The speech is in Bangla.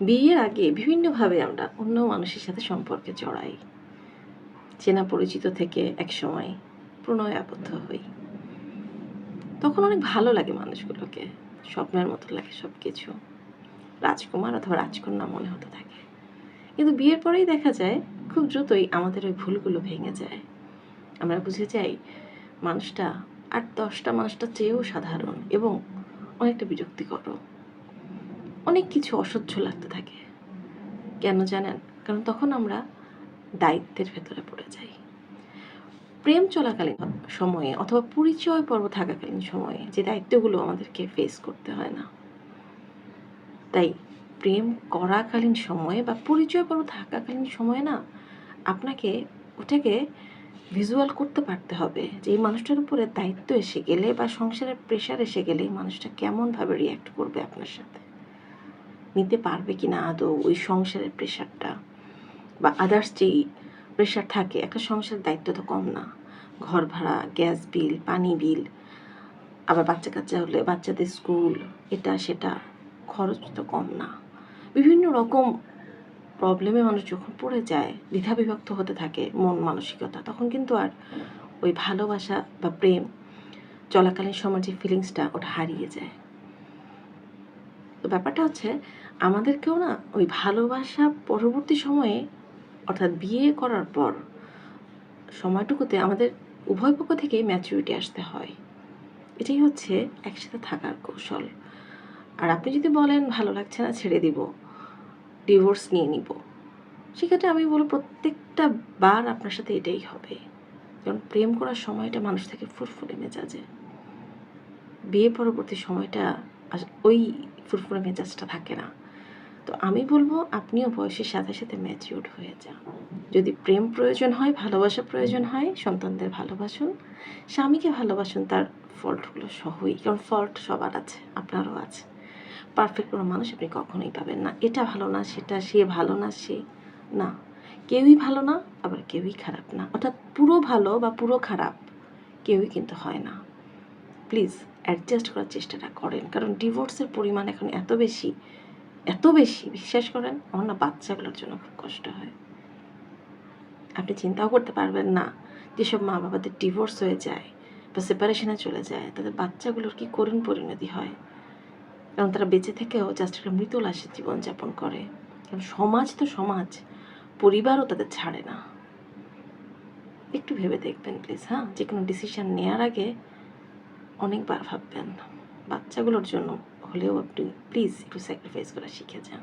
বিয়ের আগে বিভিন্নভাবে আমরা অন্য মানুষের সাথে সম্পর্কে জড়াই, চেনা পরিচিত থেকে একসময় প্রণয়ে আবদ্ধ হই। তখন অনেক ভালো লাগে মানুষগুলোকে, স্বপ্নের মতো লাগে সব কিছু, রাজকুমার অথবা রাজকন্যা মনে হতে থাকে। কিন্তু বিয়ের পরেই দেখা যায় খুব দ্রুতই আমাদের ওই ভুলগুলো ভেঙে যায়। আমরা বুঝে যাই মানুষটা ৮-১০টা মানুষটার চেয়েও সাধারণ এবং অনেকটা বিরক্তিকর। অনেক কিছু অসহ্য লাগতে থাকে। কেন জানেন? কারণ তখন আমরা দায়িত্বের ভেতরে পড়ে যাই। প্রেম চলাকালীন সময়ে অথবা পরিচয় পর্ব থাকাকালীন সময়ে যে দায়িত্বগুলো আমাদেরকে ফেস করতে হয় না, তাই প্রেম করাকালীন সময়ে বা পরিচয় পর্ব থাকাকালীন সময়ে না আপনাকে ওটাকে ভিজুয়াল করতে পারতে হবে যে এই মানুষটার উপরে দায়িত্ব এসে গেলে বা সংসারের প্রেশার এসে গেলে এই মানুষটা কেমনভাবে রিয়্যাক্ট করবে আপনার সাথে, নিতে পারবে কিনা আদৌ ওই সংসারের প্রেশারটা বা আদার্স যেই প্রেশার থাকে। একটা সংসারের দায়িত্ব তো কম না, ঘর ভাড়া, গ্যাস বিল, পানি বিল, আবার বাচ্চা কাচ্চা হলে বাচ্চাদের স্কুল, এটা সেটা, খরচ তো কম না। বিভিন্ন রকম প্রবলেমে মানুষ যখন পড়ে যায়, দ্বিধাবিভক্ত হতে থাকে মন মানসিকতা, তখন কিন্তু আর ওই ভালোবাসা বা প্রেম চলাকালীন সময় যে ফিলিংসটা ওটা হারিয়ে যায়। তো ব্যাপারটা হচ্ছে আমাদেরকেও না ওই ভালোবাসা পরবর্তী সময়ে অর্থাৎ বিয়ে করার পর সময়টুকুতে আমাদের উভয় পক্ষ থেকেই ম্যাচুরিটি আসতে হয়। এটাই হচ্ছে একসাথে থাকার কৌশল। আর আপনি যদি বলেন ভালো লাগছে না ছেড়ে দিব, ডিভোর্স নিয়ে নিব, সেক্ষেত্রে আমি বলবো প্রত্যেকটা বার আপনার সাথে এটাই হবে। কারণ প্রেম করার সময়টা মানুষ থেকে ফুরফুরে মেজাজে, বিয়ে পরবর্তী সময়টা ওই ফুরফুরে মেজাজটা থাকে না। তো আমি বলবো আপনিও বয়সের সাথে সাথে ম্যাচিউরড হয়ে যান। যদি প্রেম প্রয়োজন হয়, ভালোবাসা প্রয়োজন হয়, সন্তানদের ভালোবাসুন, স্বামীকে ভালোবাসুন তার ফল্টগুলো সহই। কারণ ফল্ট সবার আছে, আপনারও আছে। পারফেক্ট কোনো মানুষ আপনি কখনোই পাবেন না। এটা ভালো না, সেটা, সে ভালো না, সে না, কেউই ভালো না, আবার কেউই খারাপ না। অর্থাৎ পুরো ভালো বা পুরো খারাপ কেউই কিন্তু হয় না। প্লিজ অ্যাডজাস্ট করার চেষ্টাটা করেন। কারণ ডিভোর্সের পরিমাণ এখন এত বেশি, এত বেশি, বিশ্বাস করেন আমার না বাচ্চাগুলোর জন্য খুব কষ্ট হয়। আপনি চিন্তাও করতে পারবেন না যেসব মা বাবাদের ডিভোর্স হয়ে যায় বা সেপারেশনে চলে যায়, তাদের বাচ্চাগুলোর কি করুণ পরিণতি হয়। কারণ তারা বেঁচে থেকেও জাস্ট একটা মৃত লাশের জীবনযাপন করে। কারণ সমাজ তো সমাজ, পরিবারও তাদের ছাড়ে না। একটু ভেবে দেখবেন প্লিজ, হ্যাঁ, যে কোনো ডিসিশন নেওয়ার আগে অনেকবার ভাববেন। বাচ্চাগুলোর জন্য হলেও আপনি প্লিজ একটু স্যাক্রিফাইস করা শিখে যান।